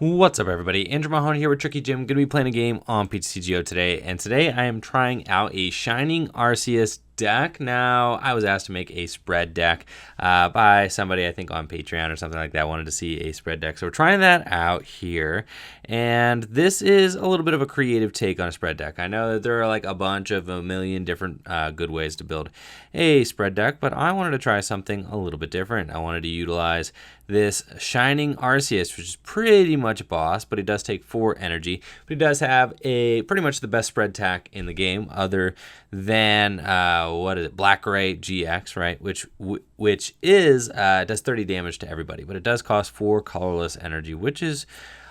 What's up, everybody? Andrew Mahoney here with Tricky Jim. Going to be playing a game on PTCGO today, and today I am trying out a Shining Arceus deck. Now, I was asked to make a spread deck by somebody, I think on Patreon or something like that, wanted to see a spread deck. So we're trying that out here, and this is a little bit of a creative take on a spread deck. I know that there are like a million different good ways to build a spread deck, but I wanted to try something a little bit different. I wanted to utilize this Shining Arceus, which is pretty much a boss, but he does take 4 energy. But he does have pretty much the best spread attack in the game, other than Black-Ray GX, right? Which is does 30 damage to everybody, but it does cost 4 colorless energy, which is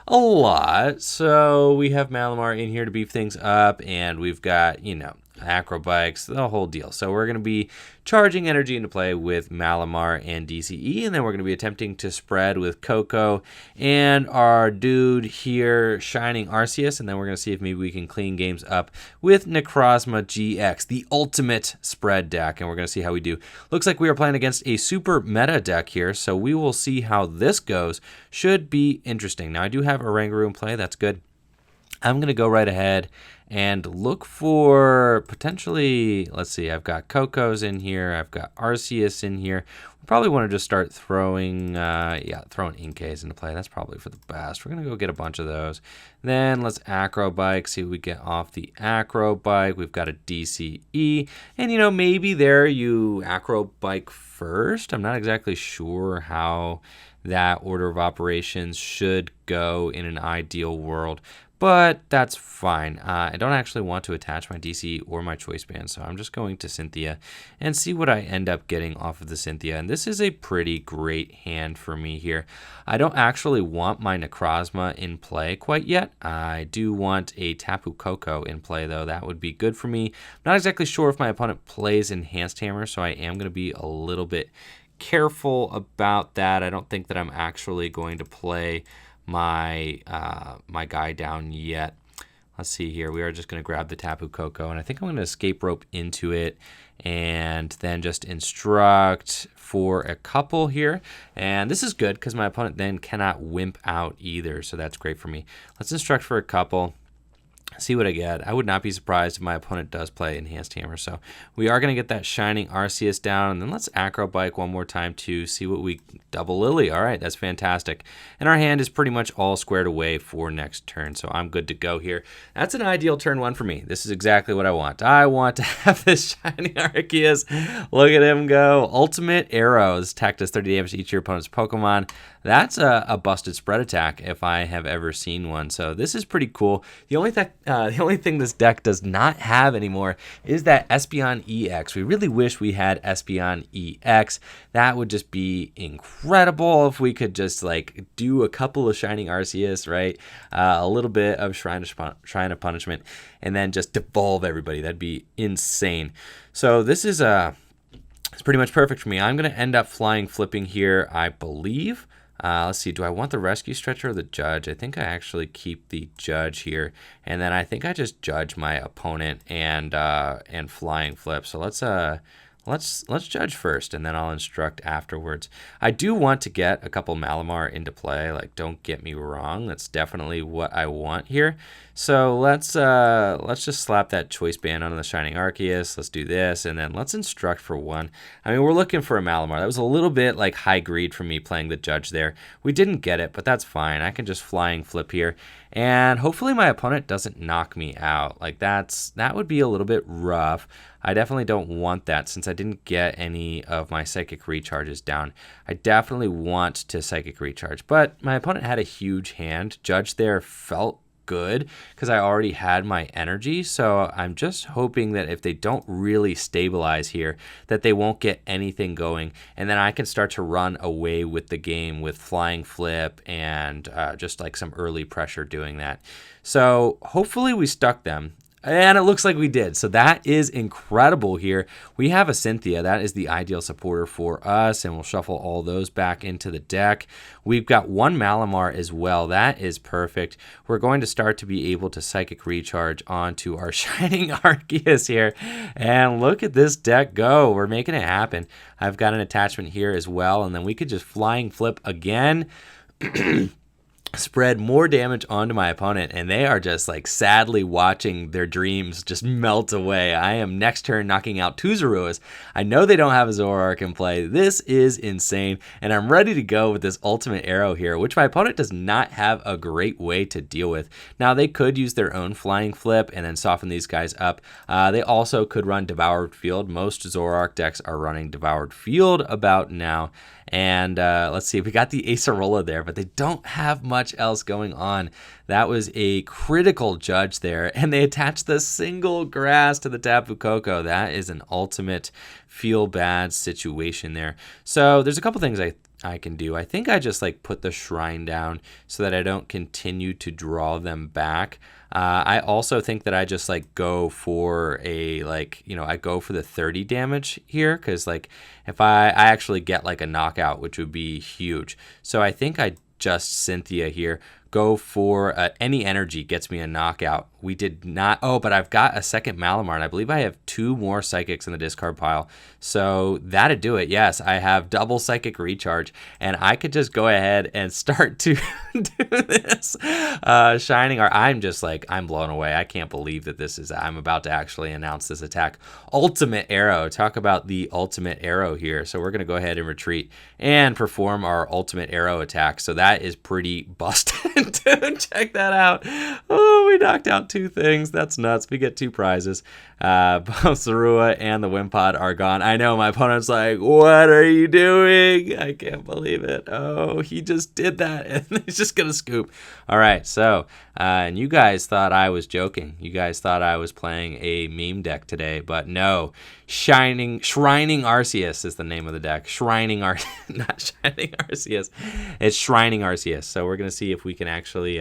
a lot. So we have Malamar in here to beef things up, and we've got, acrobikes, the whole deal. So we're going to be charging energy into play with Malamar and DCE, and then we're going to be attempting to spread with Coco and our dude here, Shining Arceus, and then we're going to see if maybe we can clean games up with Necrozma GX, the ultimate spread deck, and we're going to see how we do. Looks like we are playing against a super meta deck here, so we will see how this goes. Should be interesting. Now, I do have Oranguru in play. That's good. I'm going to go right ahead and look for potentially, let's see, I've got Coco's in here. I've got Arceus in here. We probably want to just start throwing Inkays into play. That's probably for the best. We're going to go get a bunch of those. Then let's Acrobike, see what we get off the Acrobike. We've got a DCE. And, maybe there you Acrobike first. I'm not exactly sure how that order of operations should go in an ideal world, but that's fine. I don't actually want to attach my DC or my choice band, so I'm just going to Cynthia and see what I end up getting off of the Cynthia. And this is a pretty great hand for me here. I don't actually want my Necrozma in play quite yet. I do want a Tapu Koko in play, though. That would be good for me. I'm not exactly sure if my opponent plays Enhanced Hammer, so I am going to be a little bit careful about that. I don't think that I'm actually going to play my guy down yet. Let's see here. We are just going to grab the Tapu Koko, and I think I'm going to escape rope into it and then just instruct for a couple here. And this is good because my opponent then cannot wimp out either, so that's great for me. Let's instruct for a couple. See what I get. I would not be surprised if my opponent does play Enhanced Hammer. So we are going to get that Shining Arceus down. And then let's Acrobike one more time to see what we double Lily. All right, that's fantastic. And our hand is pretty much all squared away for next turn. So I'm good to go here. That's an ideal turn 1 for me. This is exactly what I want. I want to have this Shining Arceus. Look at him go. Ultimate Arrows. Attack does 30 damage to each of your opponent's Pokemon. That's a busted spread attack if I have ever seen one. So this is pretty cool. The only thing this deck does not have anymore is that Espeon EX. We really wish we had Espeon EX. That would just be incredible if we could just do a couple of Shining Arceus, right? A little bit of Shrine of Punishment, and then just devolve everybody. That'd be insane. So this is it's pretty much perfect for me. I'm going to end up flipping here, I believe. Let's see, do I want the Rescue Stretcher or the Judge? I think I actually keep the Judge here, and then I think I just judge my opponent and flying flip. So let's judge first, and then I'll instruct afterwards. I do want to get a couple Malamar into play. Don't get me wrong, that's definitely what I want here. So let's just slap that choice band on the Shining Arceus. Let's do this, and then let's instruct for 1. I mean, we're looking for a Malamar. That was a little bit high greed for me playing the Judge there. We didn't get it, but that's fine. I can just flying flip here, and hopefully my opponent doesn't knock me out. That would be a little bit rough. I definitely don't want that since I didn't get any of my Psychic Recharges down. I definitely want to Psychic Recharge, but my opponent had a huge hand. Judge there felt good because I already had my energy, so I'm just hoping that if they don't really stabilize here, that they won't get anything going, and then I can start to run away with the game with flying flip and just some early pressure doing that. So hopefully we stuck them. And it looks like we did. So that is incredible here. We have a Cynthia. That is the ideal supporter for us. And we'll shuffle all those back into the deck. We've got 1 Malamar as well. That is perfect. We're going to start to be able to Psychic Recharge onto our Shining Arceus here. And look at this deck go. We're making it happen. I've got an attachment here as well. And then we could just flying flip again. spread more damage onto my opponent, and they are just like sadly watching their dreams just melt away. I am next turn knocking out 2 Zoruas. I know they don't have a Zoroark in play. This is insane, and I'm ready to go with this ultimate arrow here, which my opponent does not have a great way to deal with. Now, they could use their own flying flip and then soften these guys up. They also could run Devoured Field. Most Zoroark decks are running Devoured Field about now. And let's see, we got the Acerola there, but they don't have much else going on. That was a critical judge there, and they attached the single grass to the Tapu Koko. That is an ultimate feel bad situation there. So there's a couple things I can do. I think I just like put the shrine down so that I don't continue to draw them back. I also think that I just like go for I go for the 30 damage here, because like if I actually get like a knockout, which would be huge. So I think I just Cynthia here. Go for any energy gets me a knockout. We did not. Oh, but I've got a second Malamar, and I believe I have 2 more Psychics in the discard pile. So that'd do it. Yes, I have double Psychic recharge, and I could just go ahead and start to do this. Shining I'm blown away. I can't believe that I'm about to actually announce this attack. Ultimate Arrow. Talk about the Ultimate Arrow here. So we're going to go ahead and retreat and perform our Ultimate Arrow attack. So that is pretty busted. Dude, check that out. Oh, we knocked out 2 things. That's nuts. We get 2 prizes. Both Zorua and the Wimpod are gone. I know my opponent's like, what are you doing? I can't believe it. Oh, he just did that, and he's just gonna scoop. All right, so and you guys thought I was joking. You guys thought I was playing a meme deck today, but no. Shining Arceus is the name of the deck. Not Shining Arceus. It's Shining Arceus. So we're gonna see if we can actually.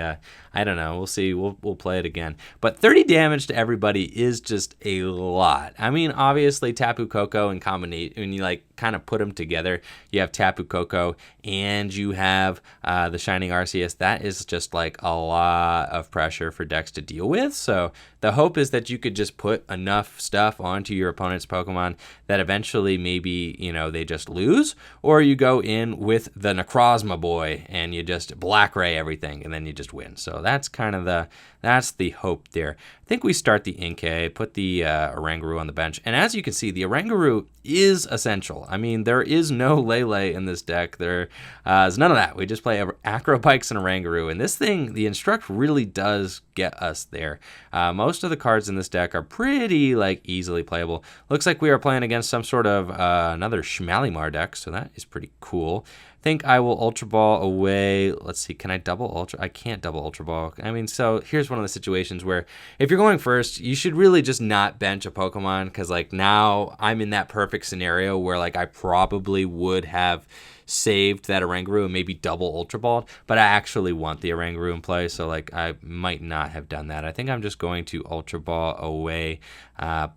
I don't know. We'll see. We'll play it again. But 30 damage to everybody is just a lot. I mean, obviously Tapu Koko in combination, when you like kind of put them together, you have Tapu Koko and you have the Shining Arceus. That is just like a lot of pressure for decks to deal with. So the hope is that you could just put enough stuff onto your opponent's Pokemon that eventually maybe, they just lose, or you go in with the Necrozma boy and you just Black Ray everything and then you just win. So that's kind of that's the hope there. I think we start the Inkay, put the Oranguru on the bench. And as you can see, the Oranguru is essential. I mean, there is no Lele in this deck. There is none of that. We just play Acrobikes and Oranguru. And this thing, the Instruct really does get us there. Most of the cards in this deck are pretty easily playable. Looks like we are playing against some sort of another Malamar deck, so that is pretty cool. I think I will Ultra Ball away. Let's see, can I double Ultra? I can't double Ultra Ball. I mean, so here's one of the situations where if you're going first, you should really just not bench a Pokemon, because now I'm in that perfect scenario where I probably would have saved that Oranguru and maybe double Ultra Balled, but I actually want the Oranguru in play, so I might not have done that. I think I'm just going to Ultra Ball away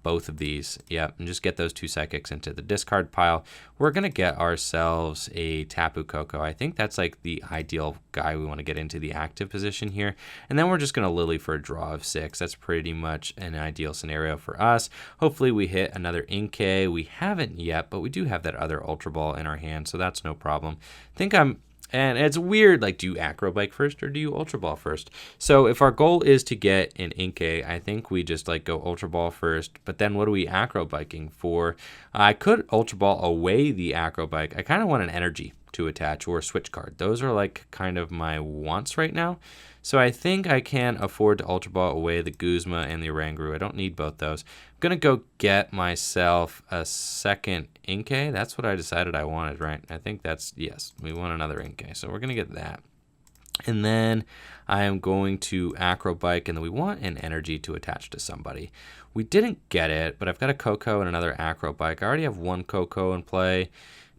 both of these, and just get those 2 Psychics into the discard pile. We're going to get ourselves a Tapu Koko. I think that's the ideal guy we want to get into the active position here, and then we're just going to Lily for a draw of 6. That's pretty much an ideal scenario for us. Hopefully we hit another Inkay. We haven't yet, but we do have that other Ultra Ball in our hand, so that's no problem. And it's weird, do you Acrobike first or do you Ultra Ball first? So if our goal is to get an Inkay, I think we just go Ultra Ball first, but then what are we Acrobiking for? I could Ultra Ball away the Acrobike. I kind of want an energy to attach or a switch card. Those are kind of my wants right now. So I think I can afford to Ultra Ball away the Guzma and the Oranguru. I don't need both those. I'm going to go get myself a second Inkay. That's what I decided I wanted, right? I think yes, we want another Inkay. So we're going to get that. And then I am going to Acrobike, and then we want an energy to attach to somebody. We didn't get it, but I've got a Koko and another Acrobike. I already have 1 Koko in play.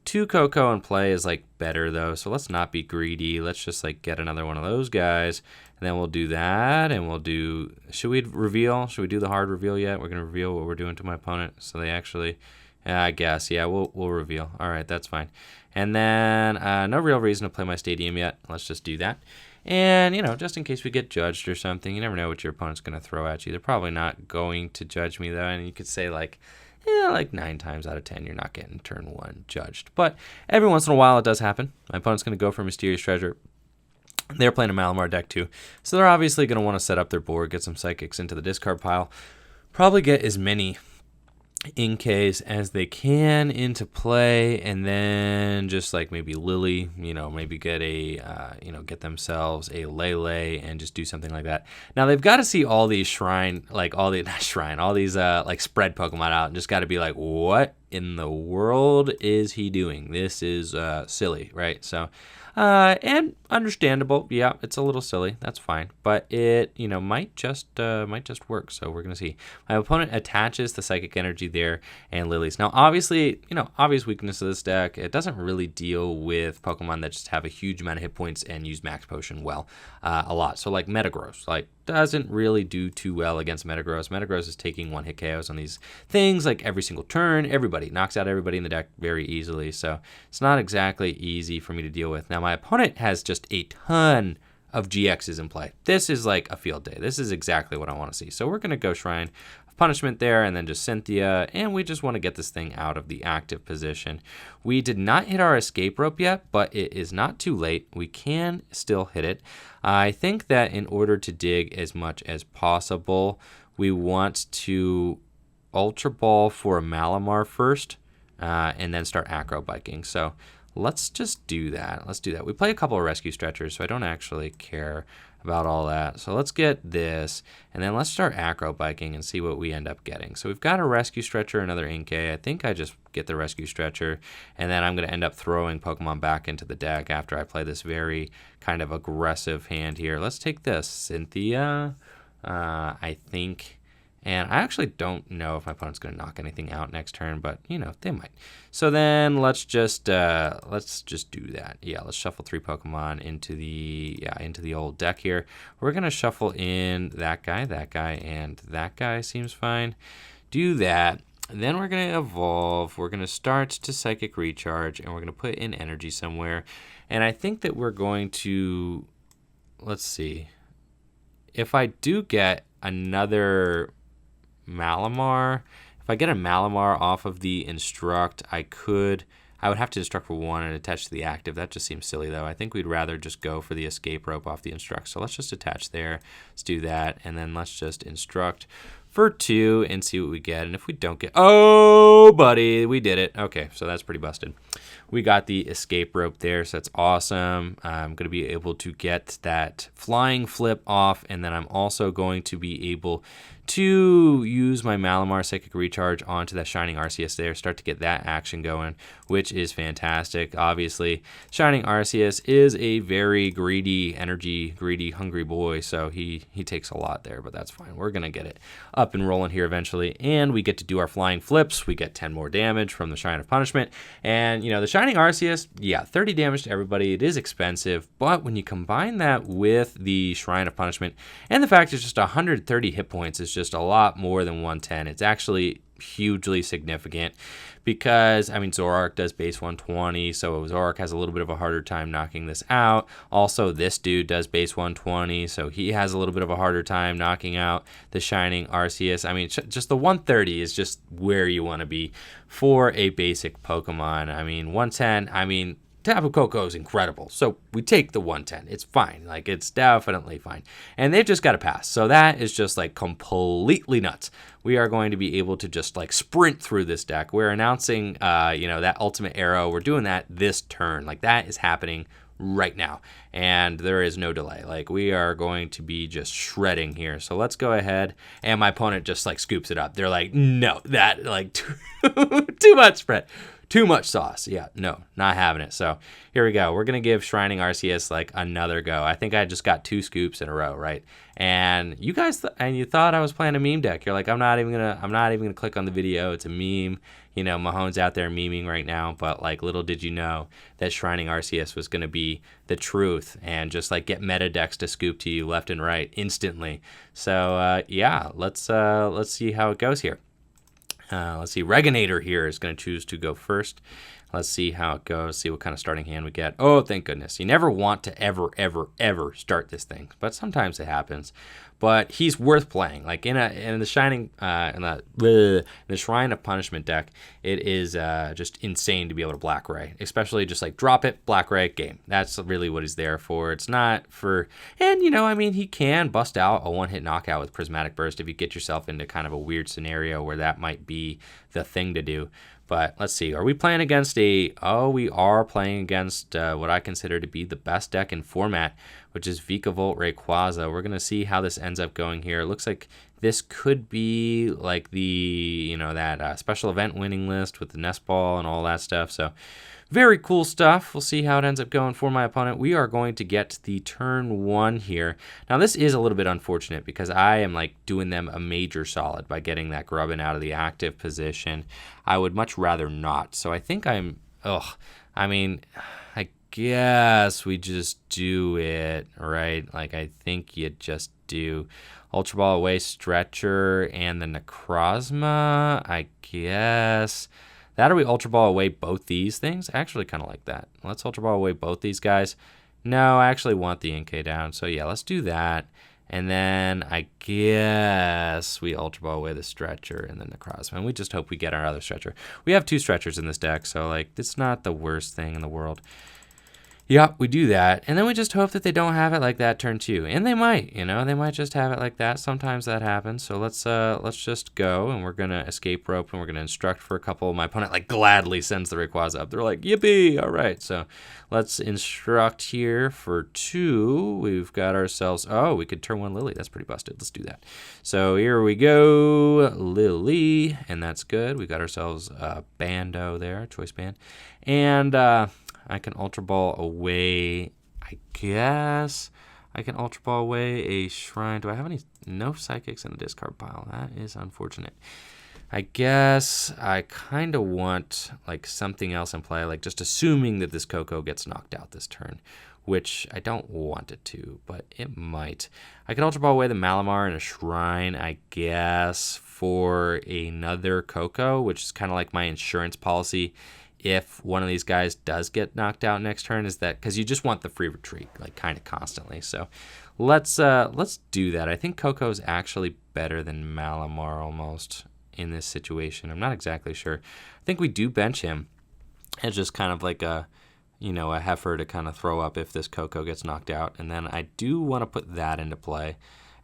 2 Koko in play is better though, so let's not be greedy. Let's just get another one of those guys, and then we'll do that, and we'll do. Should we reveal? Should we do the hard reveal yet? We're gonna reveal what we're doing to my opponent, so they actually. I guess we'll reveal. All right, that's fine. And then no real reason to play my stadium yet. Let's just do that. And just in case we get judged or something, you never know what your opponent's gonna throw at you. They're probably not going to judge me though, and you could say 9 times out of 10, you're not getting turn 1 judged. But every once in a while, it does happen. My opponent's going to go for Mysterious Treasure. They're playing a Malamar deck too. So they're obviously going to want to set up their board, get some Psychics into the discard pile. Probably get as many Inks as they can into play, and then just like maybe Lily, maybe get get themselves a Lele and just do something like that. Now they've got to see all these all these like spread Pokemon out, and just got to be like, what in the world is he doing? This is silly, right? So and understandable. Yeah, it's a little silly. That's fine, but it might just work. So we're gonna see. My opponent attaches the Psychic Energy there and Lilies. Now, obviously, obvious weakness of this deck. It doesn't really deal with Pokemon that just have a huge amount of hit points and use Max Potion well a lot. So like Metagross, doesn't really do too well against Metagross. Metagross is taking one hit KOs on these things like every single turn. Everybody knocks out everybody in the deck very easily. So it's not exactly easy for me to deal with. Now my opponent has just a ton of GXs in play. This is like a field day. This is exactly what I want to see. So we're going to go Shrine of Punishment there, and then just Cynthia, and we just want to get this thing out of the active position. We did not hit our escape rope yet, but it is not too late. We can still hit it. I think that in order to dig as much as possible, we want to Ultra Ball for a Malamar first, and then start Acro Biking. So let's just do that. Let's do that. We play a couple of Rescue Stretchers, so I don't actually care about all that. So let's get this, and then let's start Acro Biking and see what we end up getting. So we've got a Rescue Stretcher, another Inkay. I think I just get the Rescue Stretcher, and then I'm going to end up throwing Pokemon back into the deck after I play this very kind of aggressive hand here. Let's take this Cynthia, I think. And I actually don't know if my opponent's going to knock anything out next turn, but they might. So then let's just do that. Yeah, let's shuffle 3 Pokemon into the old deck here. We're going to shuffle in that guy, and that guy seems fine. Do that. And then we're going to evolve. We're going to start to Psychic Recharge, and we're going to put in energy somewhere. And I think that we're going to, let's see. If I do get another Malamar, if I get a Malamar off of the Instruct, I would have to Instruct for 1 and attach to the active. That just seems silly though. I think we'd rather just go for the escape rope off the Instruct. So let's just attach there. Let's do that, and then let's just Instruct for 2 and see what we get. And if we don't get, oh buddy, we did it. Okay, so that's pretty busted. We got the escape rope there, so that's awesome. I'm going to be able to get that flying flip off, and then I'm also going to be able to use my Malamar Psychic Recharge onto that Shining Arceus there, start to get that action going, which is fantastic. Obviously, Shining Arceus is a very greedy, hungry boy, so he takes a lot there, but that's fine. We're going to get it up and rolling here eventually, and we get to do our flying flips. We get 10 more damage from the Shrine of Punishment, and the Shining Arceus, yeah, 30 damage to everybody. It is expensive, but when you combine that with the Shrine of Punishment and the fact it's just 130 hit points is just a lot more than 110. It's actually hugely significant because, Zoroark does base 120, so Zoroark has a little bit of a harder time knocking this out. Also, this dude does base 120, so he has a little bit of a harder time knocking out the Shining Arceus. Just the 130 is just where you want to be for a basic Pokemon. 110, Tapu Koko is incredible, so we take the 110. It's fine. It's definitely fine. And they've just got to pass. So that is just, completely nuts. We are going to be able to just, sprint through this deck. We're announcing, that Ultimate Arrow. We're doing that this turn. That is happening right now. And there is no delay. We are going to be just shredding here. So let's go ahead. And my opponent just, scoops it up. They're like, no, that, too much spread. Too much sauce. Yeah, no, not having it. So here we go. We're going to give Shining Arceus another go. I think I just got 2 scoops in a row, right? And you guys, you thought I was playing a meme deck. You're like, I'm not even gonna click on the video. It's a meme. Mahone's out there memeing right now. But little did you know that Shining Arceus was going to be the truth and just get meta decks to scoop to you left and right instantly. So yeah, let's see how it goes here. Let's see, Reginator here is going to choose to go first. Let's see how it goes, see what kind of starting hand we get. Oh, thank goodness. You never want to ever start this thing, but sometimes it happens. But he's worth playing. Like in the Shining in the Shrine of Punishment deck, it is just insane to be able to Black Ray, especially just like drop it, Black Ray, game. That's really what he's there for. It's not for, and he can bust out a one-hit knockout with Prismatic Burst if you get yourself into kind of a weird scenario where that might be the thing to do. But let's see. Are we playing against we are playing against what I consider to be the best deck in format, which is Vikavolt Rayquaza. We're going to see how this ends up going here. It looks like this could be like the, that special event winning list with the Nest Ball and all that stuff. So very cool stuff. We'll see how it ends up going for my opponent. We are going to get the turn 1 here. Now, this is a little bit unfortunate because I am like doing them a major solid by getting that Grubbin out of the active position. I would much rather not. So I think I guess we just do it, right? Like, I think you just do Ultra Ball away, Stretcher, and the Necrozma, I guess. That, or we Ultra Ball away both these things? I actually kind of like that. Let's Ultra Ball away both these guys. No, I actually want the NK down. So yeah, let's do that. And then I guess we Ultra Ball away the Stretcher and then the Necrozma. And we just hope we get our other Stretcher. We have 2 Stretchers in this deck, so like it's not the worst thing in the world. Yep, we do that, and then we just hope that they don't have it like that turn 2, and they might, they might just have it like that. Sometimes that happens. So let's just go, and we're gonna escape rope, and we're gonna instruct for a couple. My opponent like gladly sends the Rayquaza up. They're like, yippee! All right, so let's instruct here for 2. We've got ourselves. Oh, we could turn 1 Lily. That's pretty busted. Let's do that. So here we go, Lily, and that's good. We got ourselves a Bando there, choice band, and I can Ultra Ball away, I guess. I can Ultra Ball away a Shrine. Do I have any? No Psychics in the discard pile. That is unfortunate. I guess I kind of want like something else in play, like just assuming that this Coco gets knocked out this turn, which I don't want it to, but it might. I can Ultra Ball away the Malamar and a Shrine, I guess, for another Coco, which is kind of like my insurance policy. If one of these guys does get knocked out next turn, is that because you just want the free retreat like kind of constantly. So let's do that. I think Coco is actually better than Malamar almost in this situation. I'm not exactly sure. I think we do bench him as just kind of like a heifer to kind of throw up if this Coco gets knocked out. And then I do want to put that into play.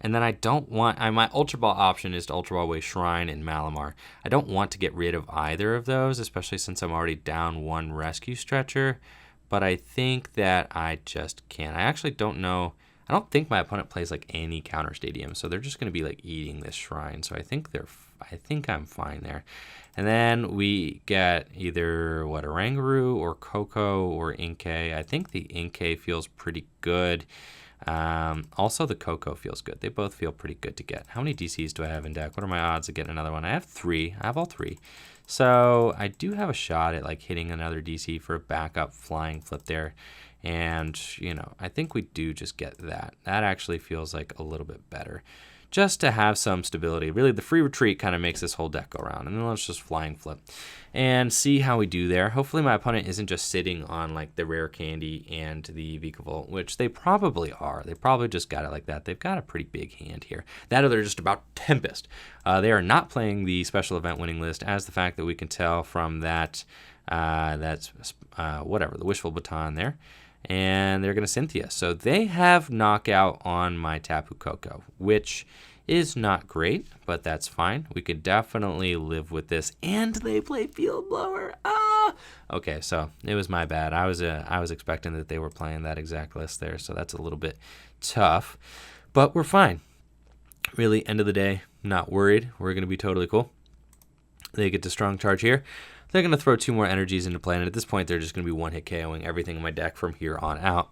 And then I don't want, my Ultra Ball option is to Ultra Ball away Shrine and Malamar. I don't want to get rid of either of those, especially since I'm already down 1 Rescue Stretcher. But I think that I just can't. I actually don't know. I don't think my opponent plays like any counter stadium, so they're just going to be like eating this Shrine. So I think I'm fine there. And then we get either a Rangaroo or Coco or Inkay. I think the Inkay feels pretty good. Also, the Coco feels good. They both feel pretty good to get. How many DCs do I have in deck? What are my odds of getting another one? I have 3. I have all 3. So I do have a shot at like hitting another DC for a backup flying flip there. And, I think we do just get that. That actually feels like a little bit better. Just to have some stability. Really, the free retreat kind of makes this whole deck go around. And then let's just flying flip and see how we do there. Hopefully my opponent isn't just sitting on like the rare candy and the Vikavolt, which they probably are. They probably just got it like that. They've got a pretty big hand here. That or they're just about Tempest. They are not playing the special event winning list, as the fact that we can tell from that, the Wishful Baton there. And they're going to Cynthia. So they have knockout on my Tapu Koko, which is not great, but that's fine. We could definitely live with this. And they play Field Blower. Okay, so it was my bad. I was expecting that they were playing that exact list there, so that's a little bit tough. But we're fine. Really, end of the day, not worried. We're going to be totally cool. They get to Strong Charge here. They're going to throw 2 more energies into play, and at this point, they're just going to be one-hit KOing everything in my deck from here on out.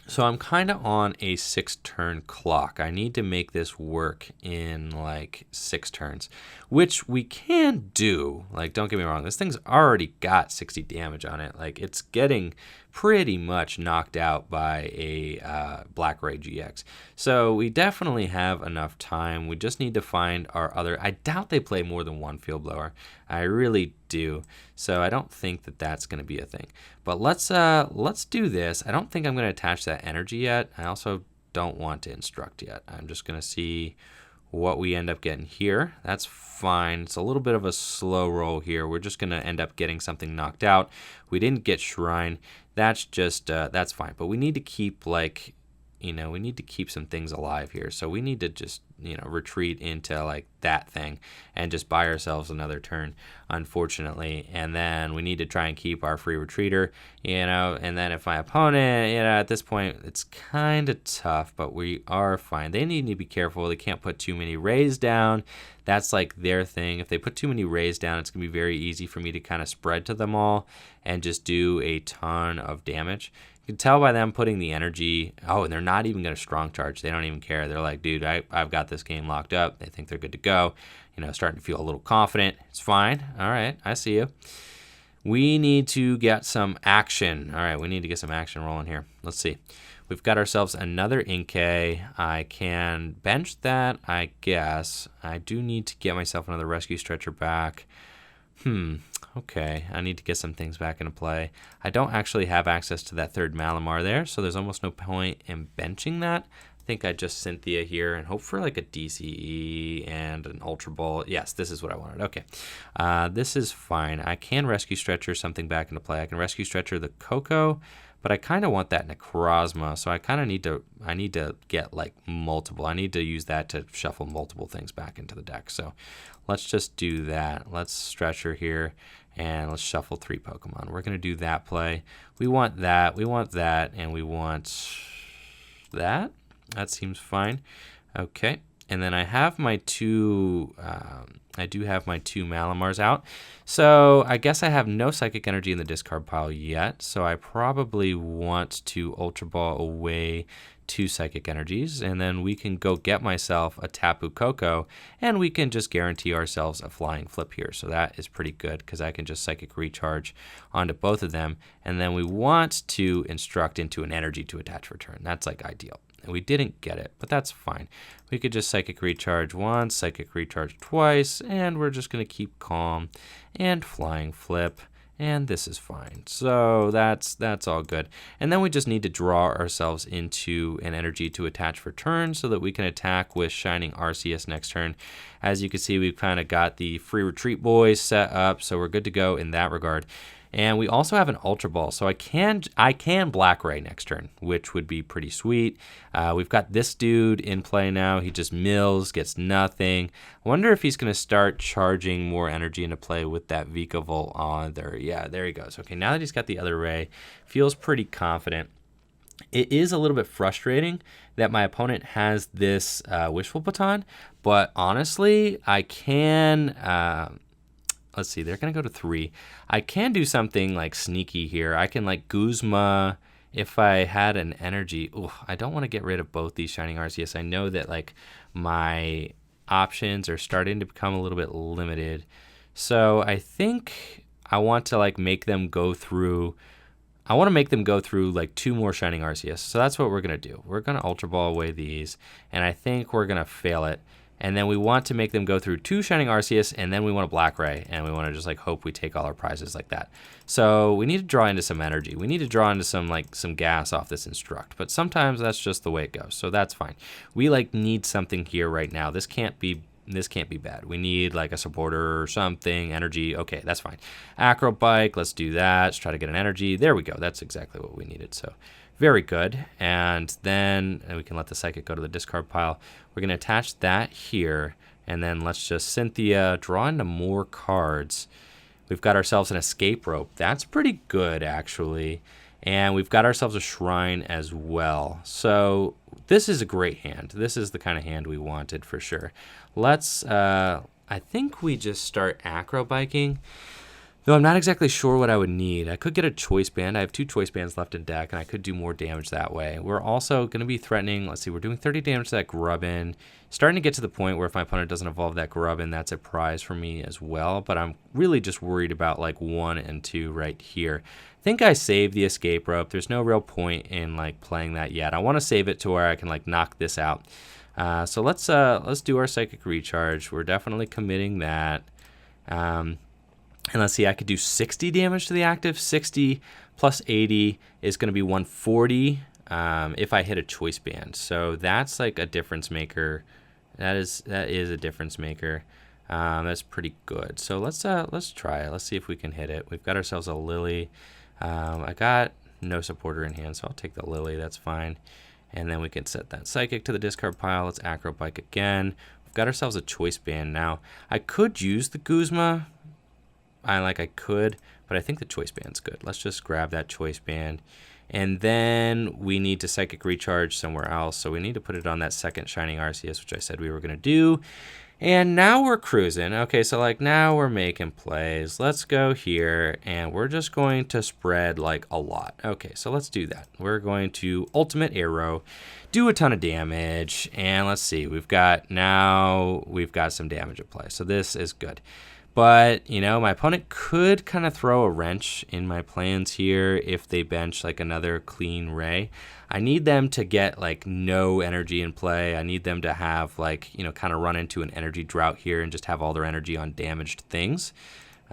So I'm kind of on a 6-turn clock. I need to make this work in like 6 turns, which we can do. Like, don't get me wrong, this thing's already got 60 damage on it. Like, it's getting pretty much knocked out by a Black Ray GX. So we definitely have enough time. We just need to find our other. I doubt they play more than one Field Blower. I really do. So I don't think that that's going to be a thing. But let's do this. I don't think I'm going to attach that energy yet. I also don't want to instruct yet. I'm just going to see what we end up getting here. That's fine. It's a little bit of a slow roll here. We're just going to end up getting something knocked out. We didn't get Shrine. That's just, that's fine. But we need to keep, like, we need to keep some things alive here. So we need to just, retreat into, like, that thing and just buy ourselves another turn, unfortunately. And then we need to try and keep our free retreater, and then if my opponent, at this point, it's kind of tough, but we are fine. They need to be careful. They can't put too many rays down. That's like their thing. If they put too many rays down, it's going to be very easy for me to kind of spread to them all and just do a ton of damage. You can tell by them putting the energy. Oh, and they're not even going to strong charge. They don't even care. They're like, dude, I've got this game locked up. They think they're good to go. Starting to feel a little confident. It's fine. All right, I see you. We need to get some action. All right, we need to get some action rolling here. Let's see. We've got ourselves another Inkay. I can bench that, I guess. I do need to get myself another Rescue Stretcher back. Okay, I need to get some things back into play. I don't actually have access to that third Malamar there, so there's almost no point in benching that. I think I just Cynthia here and hope for like a DCE and an Ultra Ball. Yes, this is what I wanted. Okay, this is fine. I can Rescue Stretcher something back into play. I can Rescue Stretcher the Coco, but I kind of want that Necrozma, so I kind of need to get like multiple. I need to use that to shuffle multiple things back into the deck. So let's just do that. Let's Stretcher here, and let's shuffle 3 Pokemon. We're going to do that play. We want that, and we want that. That seems fine. Okay, and then I have my two Malamars out. So I guess I have no Psychic Energy in the discard pile yet. So I probably want to Ultra Ball away 2 Psychic Energies, and then we can go get myself a Tapu Koko, and we can just guarantee ourselves a flying flip here. So that is pretty good because I can just Psychic Recharge onto both of them, and then we want to instruct into an energy to attach return. That's like ideal. And we didn't get it, but that's fine. We could just Psychic Recharge once, Psychic Recharge twice, and we're just going to keep calm and flying flip, and this is fine. So that's all good. And then we just need to draw ourselves into an energy to attach for turn so that we can attack with Shining Arceus next turn. As you can see, we've kind of got the free retreat boys set up, so we're good to go in that regard. And we also have an Ultra Ball, so I can Black Ray next turn, which would be pretty sweet. We've got this dude in play now. He just mills, gets nothing. I wonder if he's going to start charging more energy into play with that Vikavolt on there. Yeah, there he goes. Okay, now that he's got the other Ray, feels pretty confident. It is a little bit frustrating that my opponent has this Wishful Baton, but honestly, I can... let's see, they're going to go to 3. I can do something like sneaky here. I can like Guzma if I had an energy. Ooh, I don't want to get rid of both these Shining Arceus. I know that like my options are starting to become a little bit limited. So I think I want to like make them go through. I want to make them go through like 2 more Shining Arceus. So that's what we're going to do. We're going to Ultra Ball away these, and I think we're going to fail it. And then we want to make them go through 2 Shining Arceus, and then we want a Black Ray, and we want to just like hope we take all our prizes like that. So we need to draw into some energy. We need to draw into some gas off this Instruct, but sometimes that's just the way it goes. So that's fine. We like need something here right now. This can't be bad. We need like a supporter or something, energy. Okay, that's fine. Acro Bike, let's do that. Let's try to get an energy. There we go. That's exactly what we needed. So very good. And then we can let the Psychic go to the discard pile. We're going to attach that here. And then let's just Cynthia, draw into more cards. We've got ourselves an Escape Rope. That's pretty good, actually. And we've got ourselves a Shrine as well. So this is a great hand. This is the kind of hand we wanted for sure. Let's, I think we just start Acro Biking. Though I'm not exactly sure what I would need. I could get a choice band. I have 2 choice bands left in deck, and I could do more damage that way. We're also going to be threatening. Let's see, we're doing 30 damage to that Grubbin. Starting to get to the point where if my opponent doesn't evolve that Grubbin, that's a prize for me as well. But I'm really just worried about like 1 and 2 right here. I think I saved the escape rope. There's no real point in like playing that yet. I want to save it to where I can like knock this out. So let's do our Psychic Recharge. We're definitely committing that. And let's see, I could do 60 damage to the active. 60 plus 80 is going to be 140 if I hit a choice band. So that's like a difference maker. That is a difference maker. That's pretty good. So let's try it. Let's see if we can hit it. We've got ourselves a Lily. I got no supporter in hand, so I'll take the Lily. That's fine. And then we can set that Psychic to the discard pile. Let's Acro Bike again. We've got ourselves a choice band now. I could use the Guzma. I could, but I think the choice band's good. Let's just grab that choice band. And then we need to Psychic Recharge somewhere else. So we need to put it on that second Shining Arceus, which I said we were going to do. And now we're cruising. Okay, so like now we're making plays. Let's go here, and we're just going to spread like a lot. Okay, so let's do that. We're going to Ultimate Arrow, do a ton of damage, and let's see. We've got some damage at play. So this is good. But, you know, my opponent could kind of throw a wrench in my plans here if they bench like another clean Ray. I need them to get like no energy in play. I need them to have like, you know, kind of run into an energy drought here and just have all their energy on damaged things.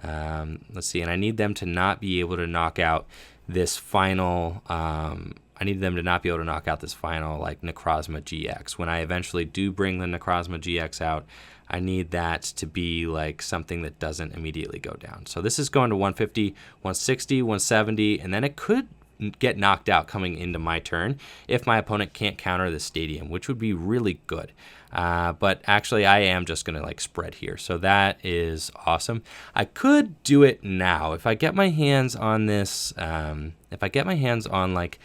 Let's see. And I need them to not be able to knock out this final... I need them to not be able to knock out this final like Necrozma GX. When I eventually do bring the Necrozma GX out, I need that to be like something that doesn't immediately go down. So this is going to 150, 160, 170, and then it could get knocked out coming into my turn if my opponent can't counter the stadium, which would be really good. But actually I am just going to like spread here. So that is awesome. I could do it now. If I get my hands on this, if I get my hands on like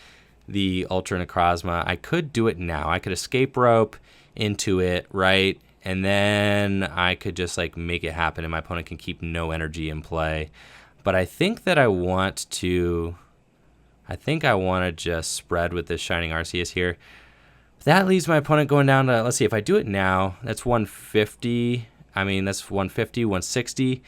the Ultra Necrozma, I could do it now. I could escape rope into it, right? And then I could just like make it happen and my opponent can keep no energy in play. But I think that I want to just spread with this Shining Arceus here. That leaves my opponent going down to, let's see, if I do it now, that's 150. I mean, that's 150, 160.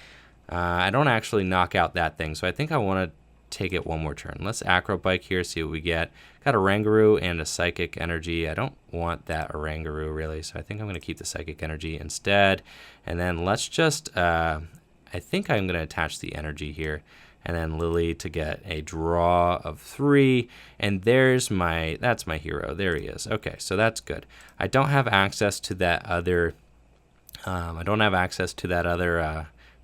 I don't actually knock out that thing. So I think I want to take it one more turn. Let's Acro Bike here, see what we get. Got a Rangaroo and a Psychic Energy. I don't want that Rangaroo really, so I think I'm going to keep the Psychic Energy instead. And then let's just, I think I'm going to attach the Energy here. And then Lily to get a draw of 3. And that's my hero. There he is. Okay, so that's good. I don't have access to that other,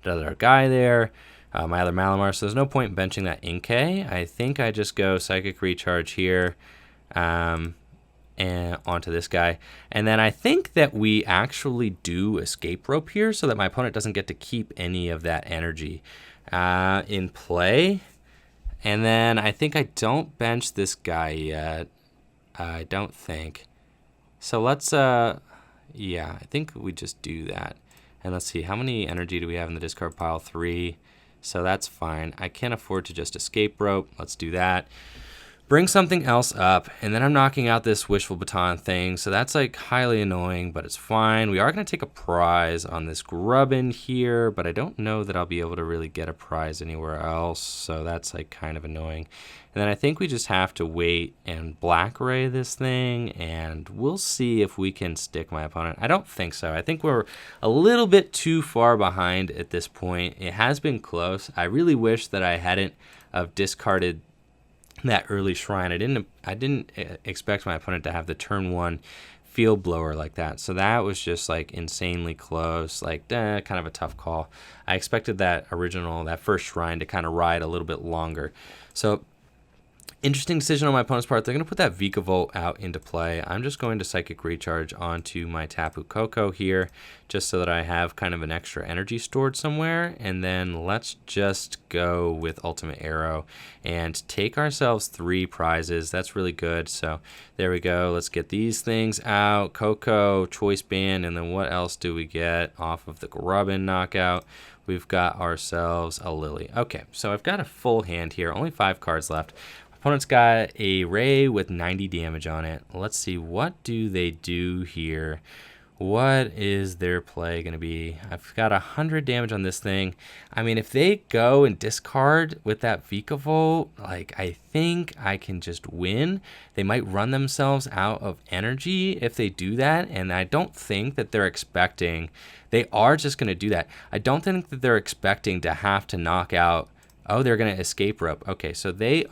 other guy there. My other Malamar, so there's no point in benching that Inkay. I think I just go Psychic Recharge here and onto this guy. And then I think that we actually do Escape Rope here so that my opponent doesn't get to keep any of that energy in play. And then I think I don't bench this guy yet. I don't think. So let's, yeah, I think we just do that. And let's see, how many energy do we have in the discard pile? 3. So that's fine. I can't afford to just escape rope. Let's do that. Bring something else up, and then I'm knocking out this Wishful Baton thing. So that's like highly annoying, but it's fine. We are going to take a prize on this Grubbin here, but I don't know that I'll be able to really get a prize anywhere else. So that's like kind of annoying. And then I think we just have to wait and Black Ray this thing, and we'll see if we can stick my opponent. I don't think so. I think we're a little bit too far behind at this point. It has been close. I really wish that I hadn't have discarded that early shrine. I didn't expect my opponent to have the turn 1 field blower like that. So that was just like insanely close, like kind of a tough call. I expected that first shrine to kind of ride a little bit longer. So interesting decision on my opponent's part. They're going to put that Vikavolt out into play. I'm just going to Psychic Recharge onto my Tapu Koko here, just so that I have kind of an extra energy stored somewhere. And then let's just go with Ultimate Arrow and take ourselves 3 prizes. That's really good. So there we go. Let's get these things out. Koko, Choice Band, and then what else do we get off of the Grubbin knockout? we've got ourselves a Lily. Okay, so I've got a full hand here. Only 5 cards left. Opponent's got a Ray with 90 damage on it. Let's see, what do they do here? What is their play going to be? I've got 100 damage on this thing. I mean, if they go and discard with that Vikavolt, like, I think I can just win. They might run themselves out of energy if they do that, and I don't think that they're expecting... They are just going to do that. I don't think that they're expecting to have to knock out... Oh, they're going to escape rope. Okay, so they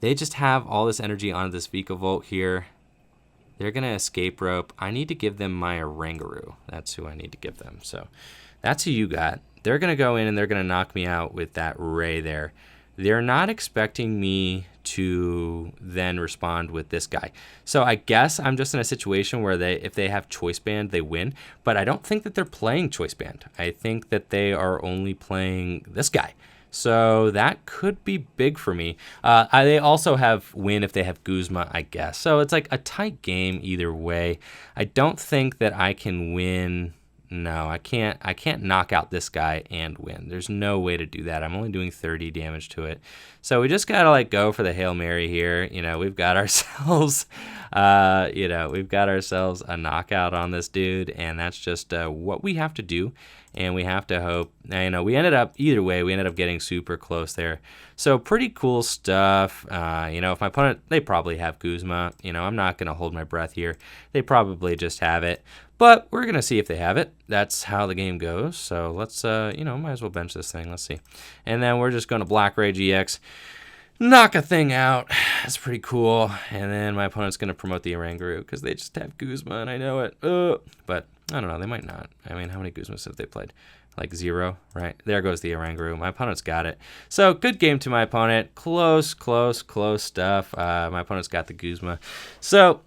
just have all this energy on this Vikavolt here. They're going to escape rope. I need to give them my Oranguru. That's who I need to give them. So that's who you got. They're going to go in and they're going to knock me out with that Ray there. They're not expecting me to then respond with this guy. So I guess I'm just in a situation where if they have Choice Band, they win. But I don't think that they're playing Choice Band. I think that they are only playing this guy. So that could be big for me. They also have win if they have Guzma, I guess. So it's like a tight game either way. I don't think that I can win. No, I can't knock out this guy and win. There's no way to do that. I'm only doing 30 damage to it. So we just got to like go for the Hail Mary here. You know, we've got ourselves, we've got ourselves a knockout on this dude. And that's just what we have to do. And we have to hope, we ended up, either way, we ended up getting super close there. So pretty cool stuff. If my opponent, they probably have Guzma. I'm not going to hold my breath here. They probably just have it. But we're going to see if they have it. That's how the game goes. So let's, might as well bench this thing. Let's see. And then we're just going to Black Ray GX. Knock a thing out. That's pretty cool. And then my opponent's going to promote the Oranguru because they just have Guzma, and I know it. But I don't know. They might not. I mean, how many Guzmas have they played? Like 0, right? There goes the Oranguru. My opponent's got it. So good game to my opponent. Close stuff. My opponent's got the Guzma. So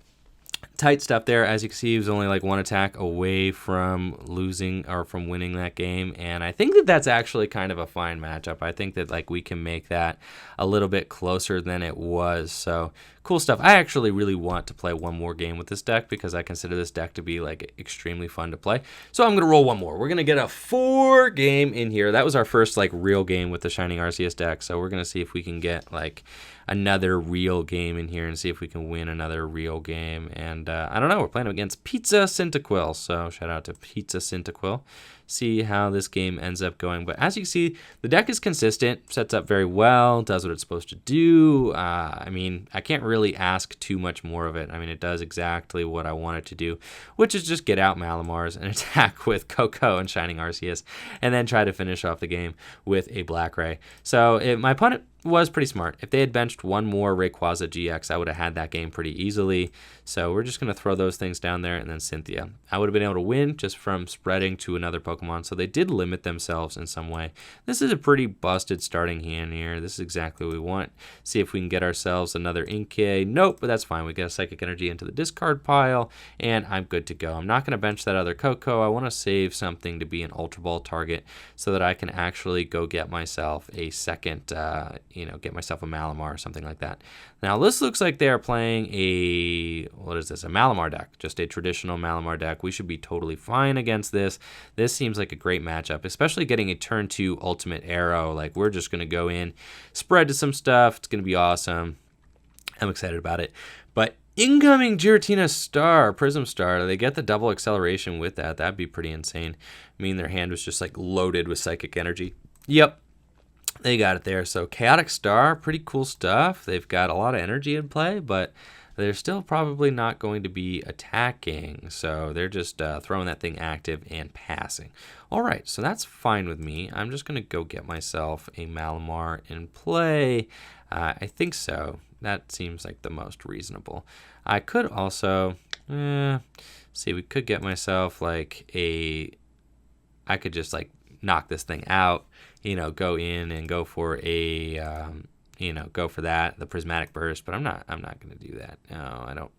tight stuff there. As you can see, he was only like 1 attack away from losing or from winning that game. And I think that that's actually kind of a fine matchup. I think that like we can make that a little bit closer than it was. So cool stuff. I actually really want to play one more game with this deck because I consider this deck to be like extremely fun to play. So I'm going to roll one more. We're going to get a 4 game in here. That was our first like real game with the Shining Arceus deck. So we're going to see if we can get like another real game in here and see if we can win another real game. And I don't know, we're playing against Pizza Cyndaquil. So shout out to Pizza Cyndaquil. See how this game ends up going. But as you can see, the deck is consistent, sets up very well, does what it's supposed to do. I mean, I can't really ask too much more of it. I mean, it does exactly what I want it to do, which is just get out Malamars and attack with Coco and Shining Arceus, and then try to finish off the game with a Black Ray. So my opponent was pretty smart. If they had benched one more Rayquaza GX, I would have had that game pretty easily. So we're just going to throw those things down there and then Cynthia. I would have been able to win just from spreading to another Pokemon. So they did limit themselves in some way. This is a pretty busted starting hand here. This is exactly what we want. See if we can get ourselves another Inkay. Nope, but that's fine. We got a Psychic Energy into the discard pile and I'm good to go. I'm not going to bench that other Coco. I want to save something to be an Ultra Ball target so that I can actually go get myself a second, get myself a Malamar or something like that. Now this looks like they are playing a Malamar deck, just a traditional Malamar deck. We should be totally fine against this. This seems like a great matchup, especially getting a turn 2 Ultimate Arrow. Like we're just going to go in, spread to some stuff. It's going to be awesome. I'm excited about it. But incoming Giratina Star, Prism Star, they get the double acceleration with that. That'd be pretty insane. I mean, their hand was just like loaded with Psychic Energy. Yep. They got it there. So Chaotic Star, pretty cool stuff. They've got a lot of energy in play, but they're still probably not going to be attacking. So they're just throwing that thing active and passing. All right, so that's fine with me. I'm just going to go get myself a Malamar in play. I think so. That seems like the most reasonable. I could also, see, we could get myself like I could just like knock this thing out. Go in and go for a, go for that, the Prismatic Burst, but I'm not going to do that. No, I don't.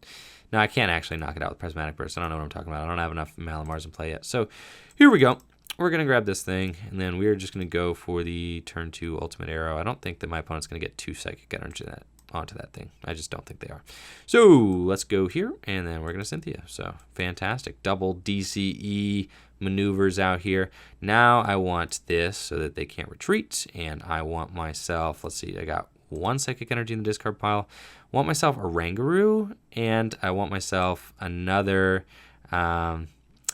No, I can't actually knock it out with Prismatic Burst. I don't know what I'm talking about. I don't have enough Malamars in play yet. So here we go. We're going to grab this thing, and then we're just going to go for the turn 2 Ultimate Arrow. I don't think that my opponent's going to get 2 Psychic Energy onto that thing. I just don't think they are. So let's go here, and then we're going to Cynthia. So fantastic. Double DCE maneuvers out here. Now I want this so that they can't retreat, and I want myself, let's see, I got 1 psychic energy in the discard pile. I want myself a Rangaroo, and I want myself another, I've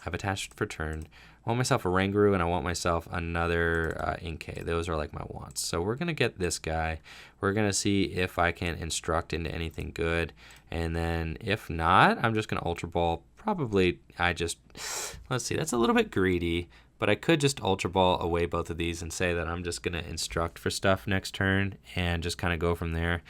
attached for turn. I want myself a Rangaroo, and I want myself another Inkay. Those are like my wants. So we're going to get this guy. We're going to see if I can instruct into anything good. And then if not, I'm just going to Ultra Ball. Probably let's see, that's a little bit greedy. But I could just Ultra Ball away both of these and say that I'm just going to instruct for stuff next turn and just kind of go from there.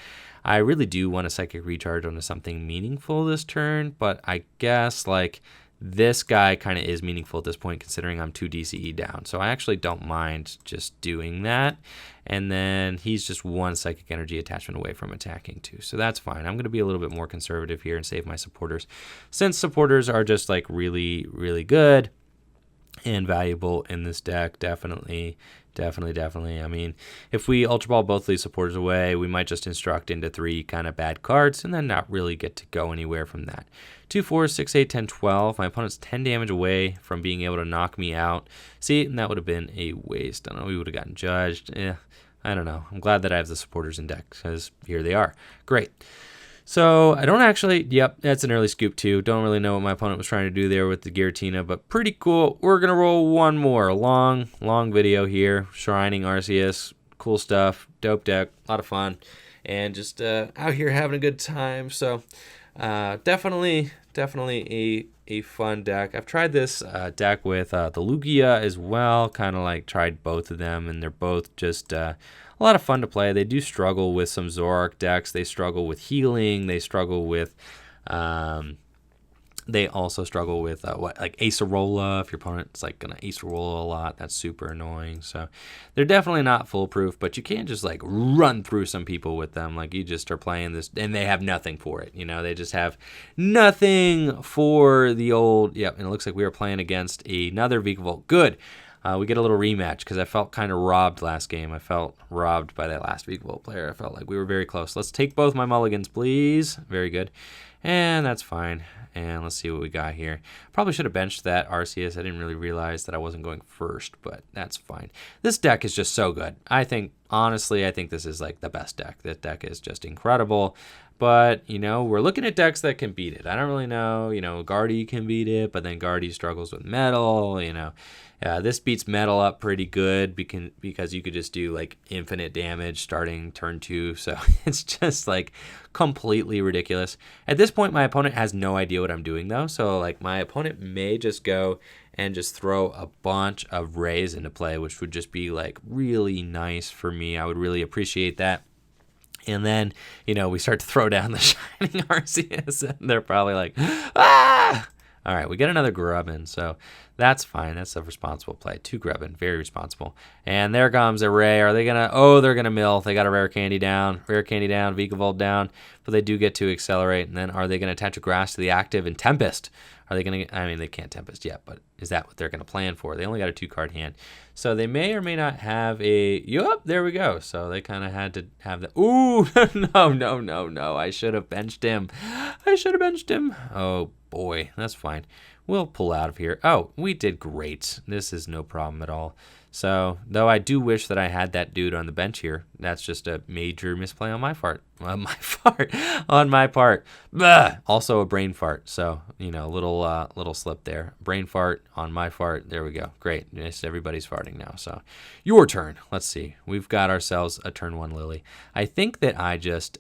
I really do want a Psychic Recharge onto something meaningful this turn, but I guess like this guy kind of is meaningful at this point considering I'm 2 DCE down. So I actually don't mind just doing that. And then he's just 1 Psychic Energy attachment away from attacking too. So that's fine. I'm going to be a little bit more conservative here and save my supporters. Since supporters are just like really, really good and valuable in this deck, definitely. I mean, if we Ultra Ball both of these supporters away, we might just instruct into 3 kind of bad cards and then not really get to go anywhere from that. 2, 4, 6, 8, 10, 12. My opponent's 10 damage away from being able to knock me out. See, and that would have been a waste. I don't know, we would have gotten judged. I don't know. I'm glad that I have the supporters in deck because here they are. Great. So I don't actually, yep, that's an early scoop too. Don't really know what my opponent was trying to do there with the Giratina, but pretty cool. We're going to roll one more. Long video here. Shining Arceus. Cool stuff. Dope deck. A lot of fun. And just out here having a good time. So definitely a fun deck. I've tried this deck with the Lugia as well. Kind of like tried both of them, and they're both just a lot of fun to play. They do struggle with some Zoroark decks. They struggle with healing. They struggle with they also struggle with like Acerola. If your opponent's like gonna Acerola a lot, that's super annoying. So they're definitely not foolproof, but you can't just like run through some people with them. Like you just are playing this and they have nothing for it. You know, they just have nothing for the old. Yep, and it looks like we were playing against another Vikavolt. Good. We get a little rematch because I felt kind of robbed last game. I felt robbed by that last Vikavolt player. I felt like we were very close. Let's take both my mulligans, please. Very good. And that's fine. And let's see what we got here. Probably should have benched that Arceus. I didn't really realize that I wasn't going first, but that's fine. This deck is just so good. Honestly, I think this is like the best deck. This deck is just incredible. But, you know, we're looking at decks that can beat it. I don't really know. You know, Guardy can beat it, but then Guardy struggles with Metal, you know. This beats Metal up pretty good because you could just do like infinite damage starting turn 2. So it's just like completely ridiculous. At this point, my opponent has no idea what I'm doing though. So like my opponent may just go and just throw a bunch of Rays into play, which would just be like really nice for me. I would really appreciate that. And then, you know, we start to throw down the Shining Arceus, and they're probably like, ah! All right, we get another Grubbin, so that's fine. That's a responsible play. 2 Grubbin, very responsible. And there comes a Ray. Are they going to, oh, they're going to mill. They got a Rare Candy down, Vikavolt down, but they do get to accelerate. And then are they going to attach a Grass to the active and Tempest? Are they going to, I mean, they can't Tempest yet, but is that what they're going to plan for? They only got a 2-card hand. So they may or may not have a, yup, there we go. So they kind of had to have the, ooh, no. I should have benched him. Oh, boy, that's fine. We'll pull out of here. Oh, we did great. This is no problem at all. So, though I do wish that I had that dude on the bench here. That's just a major misplay on my part. On my part. Blah! Also a brain fart. So, you know, little slip there. Brain fart on my fart. There we go. Great. Yes, everybody's farting now. So, your turn. Let's see. We've got ourselves a turn 1 Lily. I think that I just...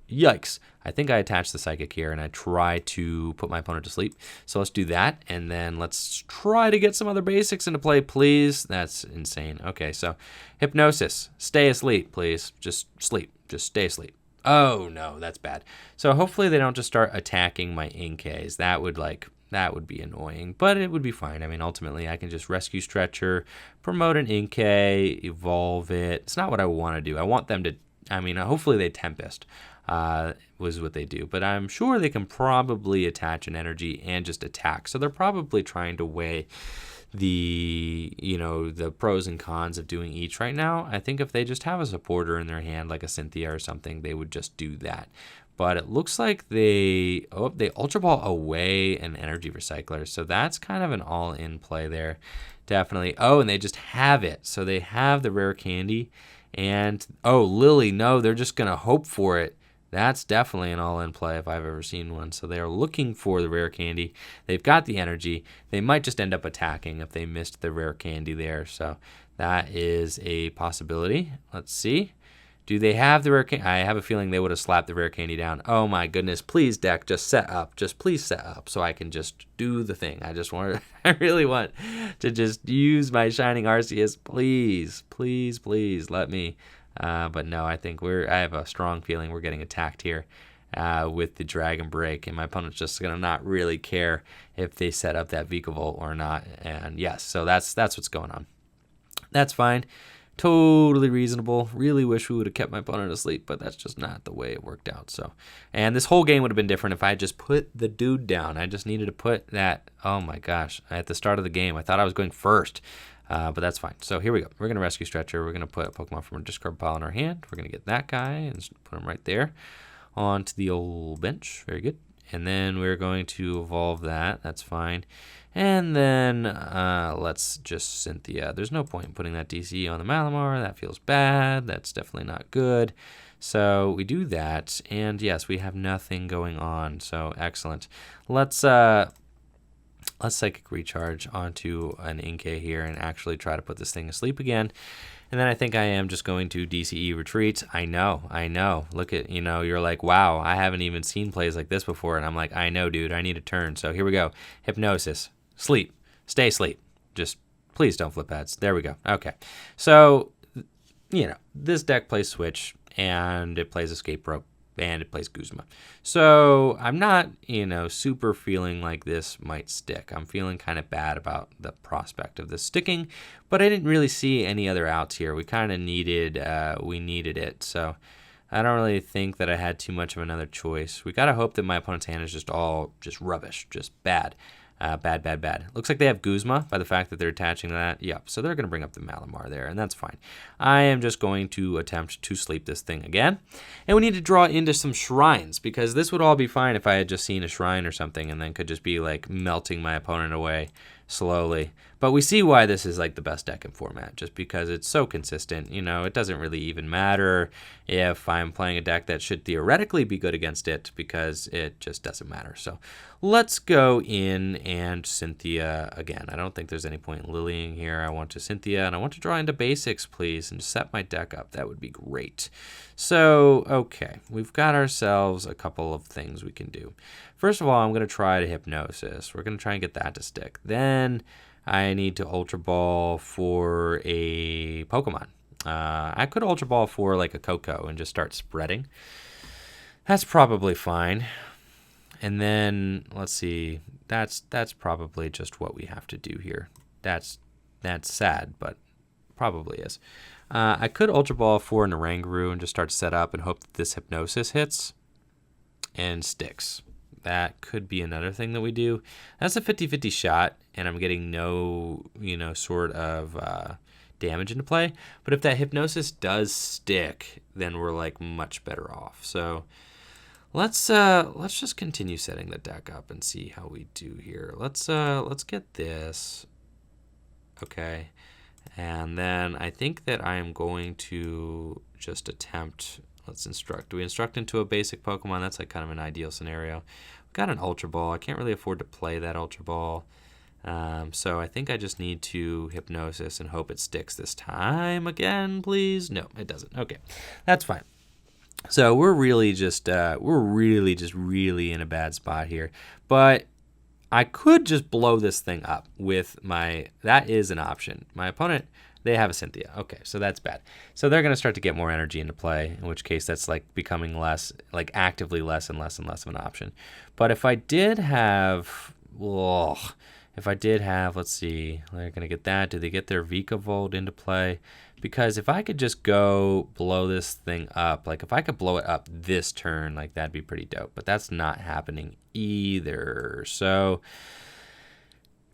Yikes. I think I attach the Psychic here and I try to put my opponent to sleep. So let's do that. And then let's try to get some other basics into play, please. That's insane. Okay, so Hypnosis. Stay asleep, please. Just sleep. Just stay asleep. Oh, no, that's bad. So hopefully they don't just start attacking my Inkays. That would be annoying, but it would be fine. I mean, ultimately, I can just Rescue Stretcher, promote an Inkay, evolve it. It's not what I want to do. I want them to, I mean, hopefully they Tempest. Was what they do, but I'm sure they can probably attach an energy and just attack. So they're probably trying to weigh the, you know, the pros and cons of doing each right now. I think if they just have a supporter in their hand, like a Cynthia or something, they would just do that. but it looks like they Ultra Ball away an Energy Recycler. So that's kind of an all-in play there. Definitely. Oh, and they just have it. So they have the rare candy. And, oh, Lily, no, they're just going to hope for it. That's definitely an all-in play if I've ever seen one. So they are looking for the rare candy. They've got the energy. They might just end up attacking if they missed the rare candy there. So that is a possibility. Let's see. Do they have the rare candy? I have a feeling they would have slapped the rare candy down. Oh my goodness. Please, deck, just set up. Just please set up so I can just do the thing. I really want to just use my Shining Arceus. Please, please, please let me. But no, I think I have a strong feeling we're getting attacked here with the Dragon Break. And my opponent's just going to not really care if they set up that Vikavolt or not. And yes, so that's what's going on. That's fine. Totally reasonable. Really wish we would have kept my opponent asleep, but that's just not the way it worked out. So, and this whole game would have been different if I had just put the dude down. I just needed to put that. Oh my gosh! At the start of the game, I thought I was going first, but that's fine. So here we go. We're gonna rescue Stretcher. We're gonna put a Pokemon from a discard pile in our hand. We're gonna get that guy and put him right there onto the old bench. Very good. And then we're going to evolve that. That's fine. And then let's just Cynthia. There's no point in putting that DC on the Malamar. That feels bad. That's definitely not good. So we do that. And yes, we have nothing going on. So excellent. Let's Psychic Recharge onto an Inkay here and actually try to put this thing to sleep again. And then I think I am just going to DCE Retreat. I know. Look at, you're like, wow, I haven't even seen plays like this before. And I'm like, I know, dude, I need a turn. So here we go. Hypnosis. Sleep. Stay asleep. Just please don't flip ads. There we go. Okay. So, this deck plays Switch, and it plays Escape Rope, and it plays Guzma. So I'm not, super feeling like this might stick. I'm feeling kind of bad about the prospect of this sticking, but I didn't really see any other outs here. We kind of needed it. So I don't really think that I had too much of another choice. We got to hope that my opponent's hand is just rubbish, just bad. Bad. Looks like they have Guzma by the fact that they're attaching that. Yep, so they're going to bring up the Malamar there, and that's fine. I am just going to attempt to sleep this thing again. And we need to draw into some shrines, because this would all be fine if I had just seen a shrine or something and then could just be like melting my opponent away slowly. But we see why this is like the best deck in format, just because it's so consistent. It doesn't really even matter if I'm playing a deck that should theoretically be good against it, because it just doesn't matter. So let's go in and Cynthia again. I don't think there's any point in lilying here. I want to Cynthia, and I want to draw into basics, please, and set my deck up. That would be great. So, okay, we've got ourselves a couple of things we can do. First of all, I'm going to try to Hypnosis. We're going to try and get that to stick. Then I need to Ultra Ball for a Pokemon. I could Ultra Ball for like a Coco and just start spreading. That's probably fine. And then let's see. That's probably just what we have to do here. That's sad, but probably is. I could Ultra Ball for an Oranguru and just start to set up and hope that this Hypnosis hits and sticks. That could be another thing that we do. That's a 50-50 shot, and I'm getting no, sort of damage into play. But if that Hypnosis does stick, then we're like much better off. So let's just continue setting the deck up and see how we do here. Let's get this. Okay. And then I think that I am going to just attempt, let's instruct. Do we instruct into a basic Pokemon? That's like kind of an ideal scenario. We've got an Ultra Ball. I can't really afford to play that Ultra Ball. So I think I just need to Hypnosis and hope it sticks this time again, please. No, it doesn't. Okay, that's fine. So we're really just really in a bad spot here. But I could just blow this thing up with that is an option. My opponent, they have a Cynthia. Okay, so that's bad. So they're going to start to get more energy into play, in which case that's like becoming less, like actively less and less and less of an option. But if I did have, let's see, they're going to get that. Do they get their Vikavolt into play? Because if I could just go blow this thing up, like if I could blow it up this turn, like that'd be pretty dope. But that's not happening either. So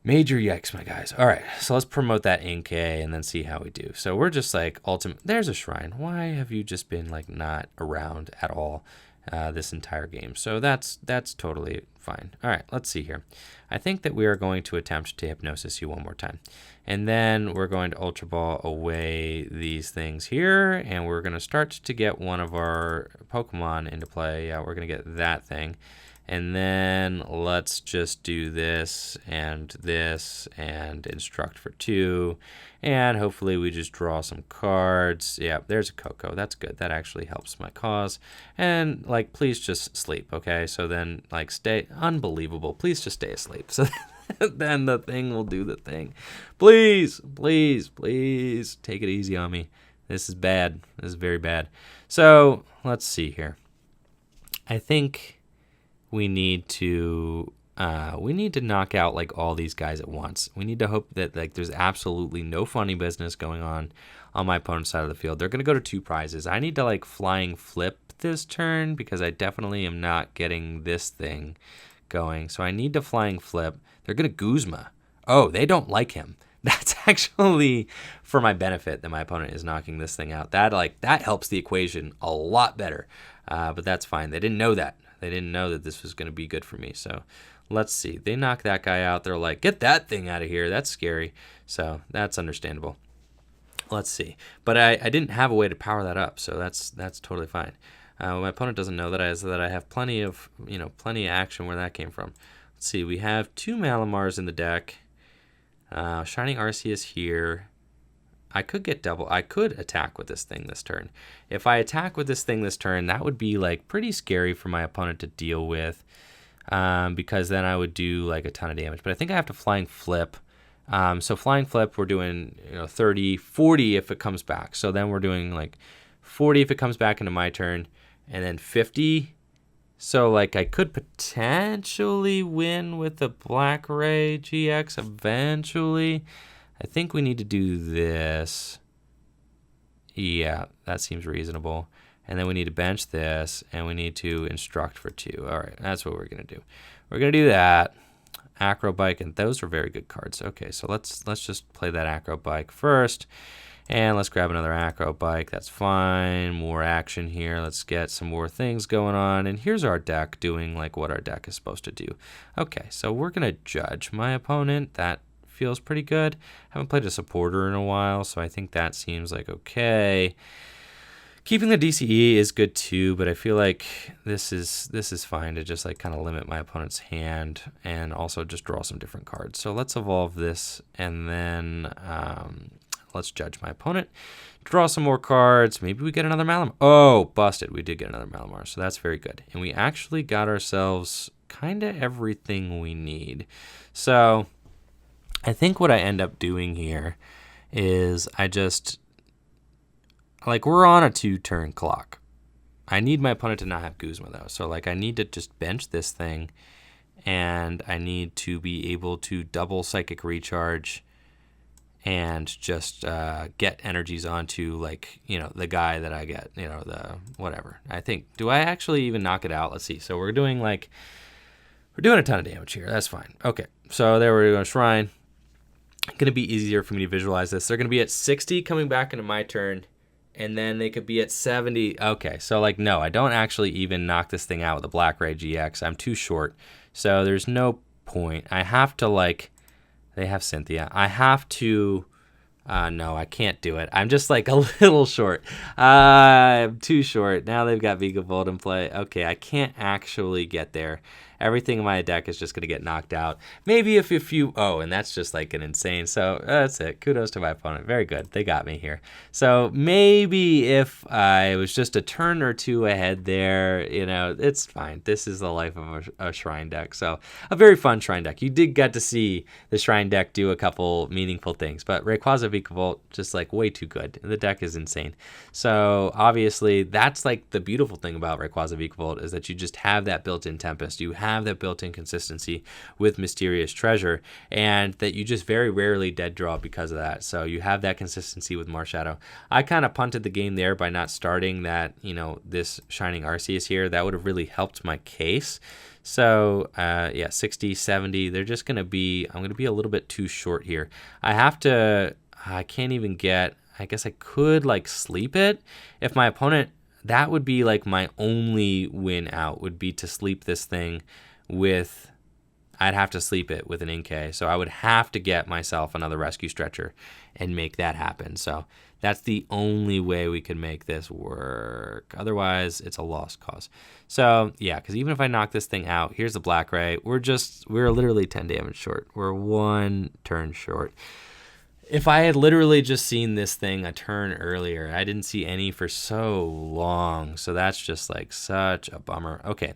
major yikes, my guys. All right, so let's promote that Inkay and then see how we do. So we're just like ultimate. There's a shrine. Why have you just been like not around at all? this entire game. So that's totally fine. All right, let's see here. I think that we are going to attempt to hypnosis you one more time. And then we're going to Ultra Ball away these things here, and we're going to start to get one of our Pokemon into play. Yeah, we're going to get that thing. And then let's just do this and instruct for 2. And hopefully we just draw some cards. Yeah, there's a Coco. That's good. That actually helps my cause. And, like, please just sleep, okay? So then, like, stay. Unbelievable. Please just stay asleep. So then the thing will do the thing. Please, please, please take it easy on me. This is bad. This is very bad. So let's see here. I think we need to knock out like all these guys at once. We need to hope that like there's absolutely no funny business going on my opponent's side of the field. They're going to go to 2 prizes. I need to like flying flip this turn because I definitely am not getting this thing going. So I need to flying flip. They're going to Guzma. Oh, they don't like him. That's actually for my benefit that my opponent is knocking this thing out. That helps the equation a lot better. But that's fine. They didn't know that. They didn't know that this was going to be good for me. So let's see. They knock that guy out. They're like, get that thing out of here. That's scary. So that's understandable. Let's see. But I didn't have a way to power that up. So that's totally fine. My opponent doesn't know that I have plenty of action where that came from. Let's see. We have 2 Malamars in the deck. Shining Arceus here. I could attack with this thing this turn. If I attack with this thing this turn, that would be like pretty scary for my opponent to deal with, because then I would do like a ton of damage. But I think I have to flying flip. So flying flip, we're doing 30, 40 if it comes back. So then we're doing like 40 if it comes back into my turn, and then 50. So like I could potentially win with the Black Ray GX eventually. I think we need to do this. Yeah, that seems reasonable. And then we need to bench this, and we need to instruct for 2. All right, that's what we're going to do. We're going to do that. Acro Bike, and those are very good cards. Okay, so let's just play that Acro Bike first. And let's grab another Acro Bike. That's fine. More action here. Let's get some more things going on. And here's our deck doing like what our deck is supposed to do. Okay, so we're going to judge my opponent. That feels pretty good. Haven't played a supporter in a while, so I think that seems like okay. Keeping the DCE is good too, but I feel like this is fine to just like kind of limit my opponent's hand and also just draw some different cards. So let's evolve this, and then let's judge my opponent. Draw some more cards. Maybe we get another Malamar. Oh, busted. We did get another Malamar, so that's very good. And we actually got ourselves kind of everything we need. So I think what I end up doing here is I just, like, we're on a 2-turn clock. I need my opponent to not have Guzma, though. So, like, I need to just bench this thing, and I need to be able to double Psychic Recharge and just get energies onto, like, the guy that I get, the whatever. I think, do I actually even knock it out? Let's see. So we're doing a ton of damage here. That's fine. Okay, so there we're going to Shrine. Going to be easier for me to visualize this. They're going to be at 60 coming back into my turn, and then they could be at 70. Okay, so like no, I don't actually even knock this thing out with a Black Ray GX. I'm too short, so there's no point. I have to they have Cynthia. I have to. No, I can't do it. I'm just like a little short. I'm too short. Now they've got Vigavolt in play. Okay, I can't actually get there. Everything in my deck is just going to get knocked out. Maybe if you... Oh, and that's just like an insane... So that's it. Kudos to my opponent. Very good. They got me here. So maybe if I was just a turn or 2 ahead there, it's fine. This is the life of a Shrine deck. So a very fun Shrine deck. You did get to see the Shrine deck do a couple meaningful things. But Rayquaza Vigavolt, just like way too good. The deck is insane. So obviously that's like the beautiful thing about Rayquaza Vigavolt is that you just have that built-in Tempest. You have that built-in consistency with Mysterious Treasure, and that you just very rarely dead draw because of that. So you have that consistency with Marshadow. I kind of punted the game there by not starting that, this Shining Arceus here. That would have really helped my case. So, 60, 70, they're just going to be, I'm going to be a little bit too short here. I can't even get, I guess I could, sleep it. If my opponent, that would be like my only win out, would be to sleep this thing with, I'd have to sleep it with an Inkay. So I would have to get myself another rescue stretcher and make that happen. So that's the only way we could make this work. Otherwise, it's a lost cause. So yeah, because even if I knock this thing out, here's the Black Ray. We're literally 10 damage short. We're 1 turn short. If I had literally just seen this thing a turn earlier, I didn't see any for so long. So that's just like such a bummer. Okay.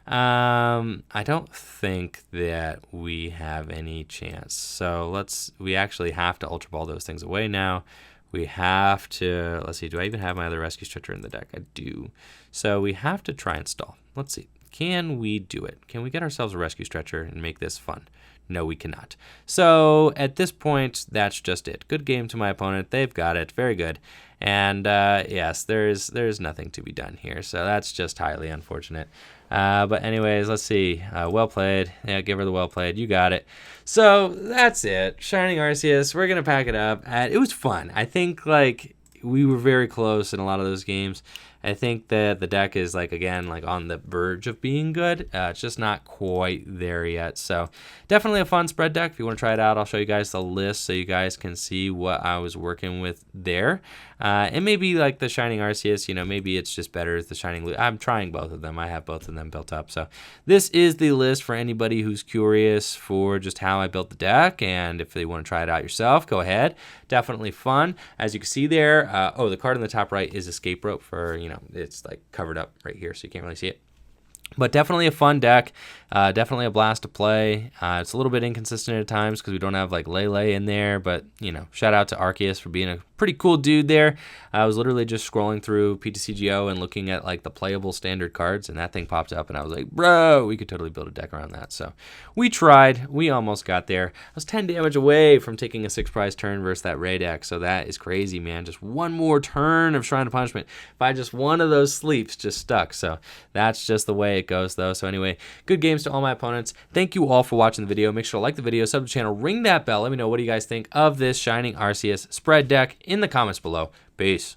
I don't think that we have any chance. So we actually have to Ultra Ball those things away now. We have to, let's see, do I even have my other rescue stretcher in the deck? I do. So we have to try and stall. Let's see. Can we do it? Can we get ourselves a rescue stretcher and make this fun? No, we cannot. So at this point, that's just it. Good game to my opponent. They've got it. Very good. And yes, there's nothing to be done here. So that's just highly unfortunate. But anyways, let's see. Well played. Yeah, give her the well played. You got it. So that's it. Shining Arceus. We're going to pack it up. It was fun. I think like we were very close in a lot of those games. I think that the deck is like, again, like on the verge of being good. It's just not quite there yet. So definitely a fun spread deck. If you want to try it out, I'll show you guys the list so you guys can see what I was working with there. And maybe like the Shining Arceus, you know, maybe it's just better as the Shining Lugia. I'm trying both of them. I have both of them built up. So this is the list for anybody who's curious for just how I built the deck. And if they want to try it out yourself, go ahead. Definitely fun. As you can see there, the card in the top right is Escape Rope for, you know, it's like covered up right here, so you can't really see it. But definitely a fun deck, definitely a blast to play. It's a little bit inconsistent at times because we don't have like Lele in there, but you know, shout out to Arceus for being a pretty cool dude there. I was literally just scrolling through PTCGO and looking at like the playable standard cards, and that thing popped up, and I was like, bro, we could totally build a deck around that. So we tried, we almost got there. I was 10 damage away from taking a 6-prize turn versus that Ray deck, so that is crazy, man. Just one more turn of Shrine of Punishment. If I just one of those sleeps just stuck, so that's just the way it goes though. So anyway, good games to all my opponents. Thank you all for watching the video. Make sure to like the video, sub to the channel, ring that bell. Let me know what do you guys think of this Shining Arceus spread deck in the comments below. Peace.